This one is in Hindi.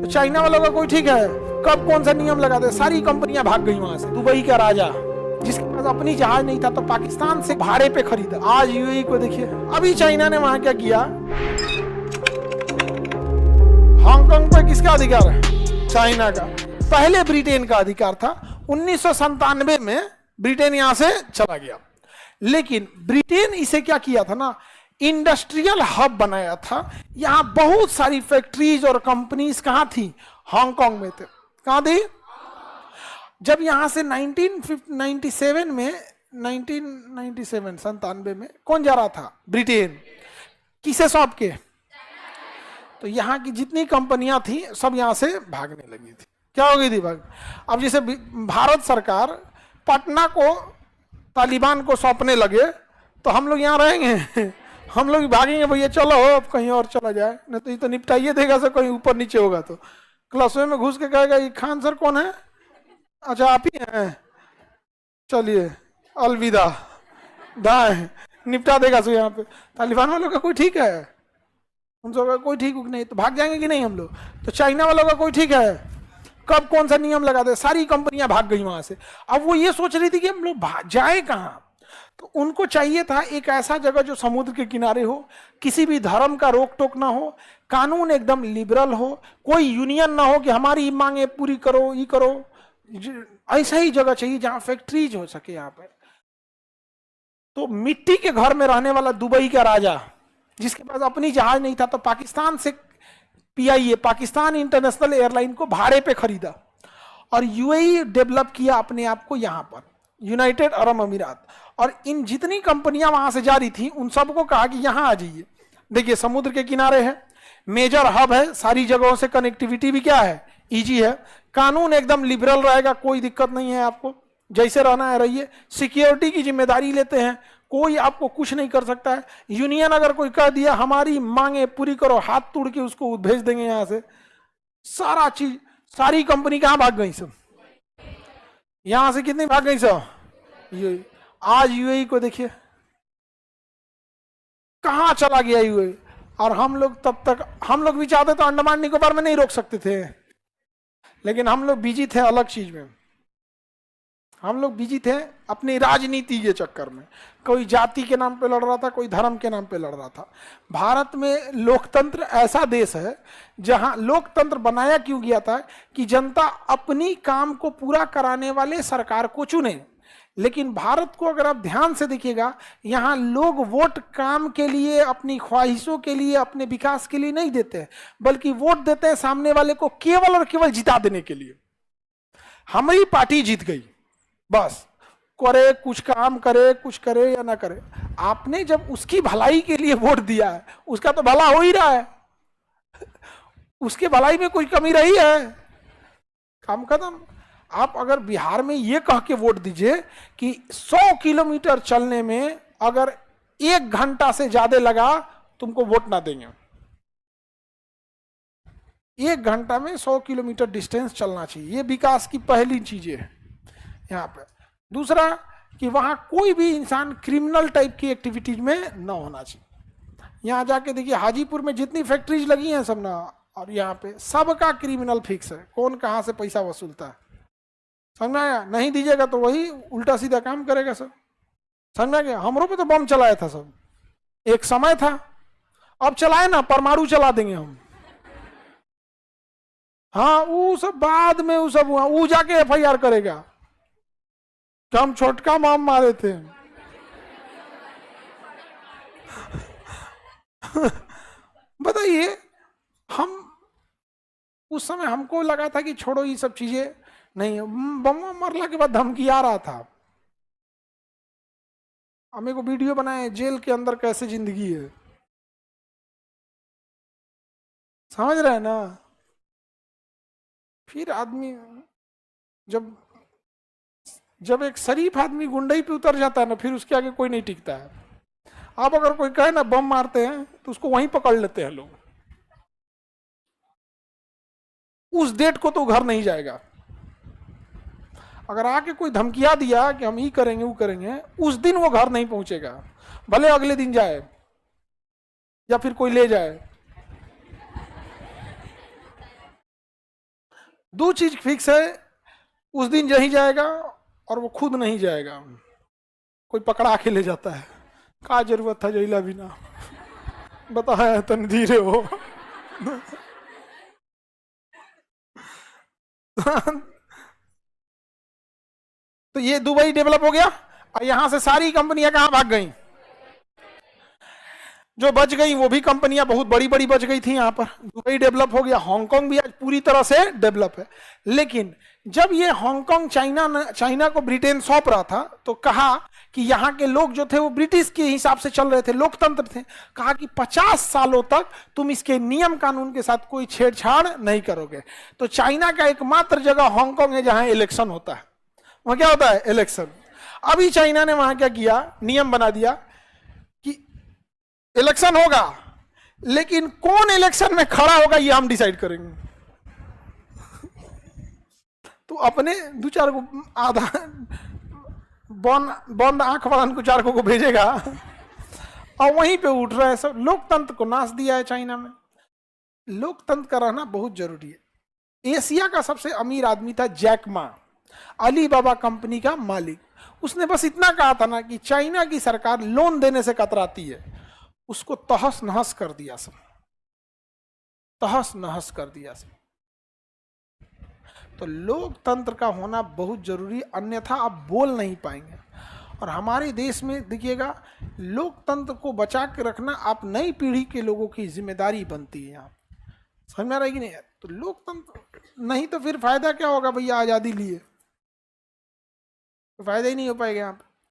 चाइना वालों का कोई ठीक है, कब कौन सा नियम लगा दे, सारी कंपनियां भाग गई वहां से। दुबई का राजा जिसके पास अपनी जहाज नहीं था तो पाकिस्तान से भाड़े पे खरीदा। आज यूएई को देखिए, अभी चाइना ने वहां क्या किया। हांगकांग पे किसका अधिकार है? चाइना का। पहले ब्रिटेन का अधिकार था। 1997 में ब्रिटेन यहां से चला गया, लेकिन ब्रिटेन इसे क्या किया था ना, इंडस्ट्रियल हब बनाया था। यहां बहुत सारी फैक्ट्रीज और कंपनीज कहां थी? हांगकांग में थे। कहां थी? जब यहां से 1997 में 97 में कौन जा रहा था? ब्रिटेन। किसे सौंप के? तो यहाँ की जितनी कंपनियां थी सब यहाँ से भागने लगी थी। क्या हो गई थी? भाग। अब जैसे भारत सरकार पटना को तालिबान को सौंपने लगे तो हम लोग यहाँ रहेंगे? हम लोग भागेंगे भैया, चलो अब कहीं और चला जाए, नहीं तो ये तो निपटाइए देगा सर, कहीं ऊपर नीचे होगा तो क्लासरूम में घुस के कहेगा ये खान सर कौन है? अच्छा आप ही हैं, चलिए अलविदा, दाएं, निपटा देगा सो। यहाँ पे तालिबान वालों का कोई ठीक है? हम सब का कोई ठीक नहीं, तो भाग जाएंगे कि नहीं हम लोग? तो चाइना वालों का कोई ठीक है, कब कौन सा नियम लगा दे, सारी कंपनियां भाग गई वहां से। अब वो ये सोच रही थी कि हम लोग जाए कहाँ, तो उनको चाहिए था एक ऐसा जगह जो समुद्र के किनारे हो, किसी भी धर्म का रोक टोक ना हो, कानून एकदम लिबरल हो, कोई यूनियन ना हो कि हमारी मांगे पूरी करो, ये करो। ऐसा ही जगह चाहिए जहां फैक्ट्रीज हो सके यहाँ पे। तो मिट्टी के घर में रहने वाला दुबई का राजा जिसके पास अपनी जहाज नहीं था तो पाकिस्तान से पीआईए, पाकिस्तान इंटरनेशनल एयरलाइन को भाड़े पे खरीदा और यूएई डेवलप किया अपने आप को यहां पर, यूनाइटेड अरब अमीरात। और इन जितनी कंपनियां वहां से जा रही थी उन सबको कहा कि यहां आ जाइए। देखिए समुद्र के किनारे है, मेजर हब है, सारी जगहों से कनेक्टिविटी भी क्या है? इजी है। कानून एकदम लिबरल रहेगा, कोई दिक्कत नहीं है, आपको जैसे रहना है रहिए। सिक्योरिटी की जिम्मेदारी लेते हैं, कोई आपको कुछ नहीं कर सकता है। यूनियन अगर कोई कह दिया हमारी मांगे पूरी करो, हाथ तोड़ के उसको भेज देंगे यहां से। सारा चीज, सारी कंपनी कहां भाग गई सब? यहां से कितनी भाग गई सब? यूएई। आज यूएई को देखिए कहां चला गया यूएई। और हम लोग तब तक, हम लोग भी चाहते तो अंडमान निकोबार में नहीं रोक सकते थे, लेकिन हम लोग बिजी थे अलग चीज में। हम लोग बिजी थे अपनी राजनीति के चक्कर में। कोई जाति के नाम पे लड़ रहा था, कोई धर्म के नाम पे लड़ रहा था। भारत में लोकतंत्र ऐसा देश है जहां लोकतंत्र बनाया क्यों गया था कि जनता अपनी काम को पूरा कराने वाले सरकार को चुने। लेकिन भारत को अगर आप ध्यान से देखिएगा, यहाँ लोग वोट काम के लिए, अपनी ख्वाहिशों के लिए, अपने विकास के लिए नहीं देते, बल्कि वोट देते हैं सामने वाले को केवल और केवल जिता देने के लिए। हमारी पार्टी जीत गई, बस करे कुछ काम करे, कुछ करे या ना करे। आपने जब उसकी भलाई के लिए वोट दिया है, उसका तो भला हो ही रहा है, उसके भलाई में कोई कमी रही है? काम खत्म। आप अगर बिहार में ये कह के वोट दीजिए कि 100 किलोमीटर चलने में अगर 1 घंटा से ज्यादा लगा तुमको वोट ना देंगे। 1 घंटा में 100 किलोमीटर डिस्टेंस चलना चाहिए, ये विकास की पहली चीजें है यहाँ पे। दूसरा कि वहां कोई भी इंसान क्रिमिनल टाइप की एक्टिविटीज में न होना चाहिए। यहाँ जाके देखिए हाजीपुर में जितनी फैक्ट्रीज लगी हैं सब ना, और यहाँ पे सबका क्रिमिनल फिक्स है, कौन कहाँ से पैसा वसूलता है। समझ आया? नहीं दीजिएगा तो वही उल्टा सीधा काम करेगा सब। समझ गया? हमरों पे तो बम चलाया था सब, एक समय था। अब चलाए ना, परमाणु चला देंगे हम। हाँ वो सब बाद में, वो सब वो जाके एफआईआर करेगा कि हम छोटका माम मारे थे। बताइए, हम उस समय हमको लगा था कि छोड़ो ये सब चीजें नहीं, बम मरला के बाद धमकी आ रहा था। हमें को वीडियो बनाए जेल के अंदर कैसे जिंदगी है, समझ रहे हैं ना? फिर आदमी जब एक शरीफ आदमी गुंडई पे उतर जाता है ना, फिर उसके आगे कोई नहीं टिकता है। आप अगर कोई कहे ना बम मारते हैं तो उसको वहीं पकड़ लेते हैं लोग। उस डेट को तो घर नहीं जाएगा। अगर आके कोई धमकिया दिया कि हम ये करेंगे वो करेंगे, उस दिन वो घर नहीं पहुंचेगा, भले अगले दिन जाए या फिर कोई ले जाए। दो चीज फिक्स है, उस दिन यही जाएगा और वो खुद नहीं जाएगा, कोई पकड़ा के ले जाता है। का जरूरत था जैला बिना, बताया तन धीरे हो। तो ये दुबई डेवलप हो गया, और यहां से सारी कंपनियां कहां भाग गई? जो बच गई वो भी कंपनियां बहुत बड़ी बड़ी बच गई थी यहां पर। दुबई डेवलप हो गया, हांगकांग भी आज पूरी तरह से डेवलप है। लेकिन जब ये हांगकांग चाइना को ब्रिटेन सौंप रहा था, तो कहा कि यहाँ के लोग जो थे वो ब्रिटिश के हिसाब से चल रहे थे, लोकतंत्र थे। कहा कि 50 सालों तक तुम इसके नियम कानून के साथ कोई छेड़छाड़ नहीं करोगे। तो चाइना का एकमात्र जगह हांगकांग है जहां इलेक्शन होता है। वहां क्या होता है? इलेक्शन। अभी चाइना ने वहां क्या किया, नियम बना दिया कि इलेक्शन होगा, लेकिन कौन इलेक्शन में खड़ा होगा ये हम डिसाइड करेंगे। तो अपने दो चार को आधा बंद आंख वालन को चार को भेजेगा, और वहीं पे उठ रहा है सब। लोकतंत्र को नाश दिया है चाइना में। लोकतंत्र का रहना बहुत जरूरी है। एशिया का सबसे अमीर आदमी था जैक मा, अली बाबा कंपनी का मालिक। उसने बस इतना कहा था ना कि चाइना की सरकार लोन देने से कतराती है, उसको तहस नहस कर दिया सब, तहस नहस कर दिया सब। तो लोकतंत्र का होना बहुत जरूरी, अन्यथा आप बोल नहीं पाएंगे। और हमारे देश में देखिएगा, लोकतंत्र को बचा के रखना आप नई पीढ़ी के लोगों की जिम्मेदारी बनती है। यहाँ समझ में आ रहा है कि नहीं? तो लोकतंत्र नहीं तो फिर फायदा क्या होगा भैया, आजादी लिए तो फायदा ही नहीं हो पाएगा यहाँ पे।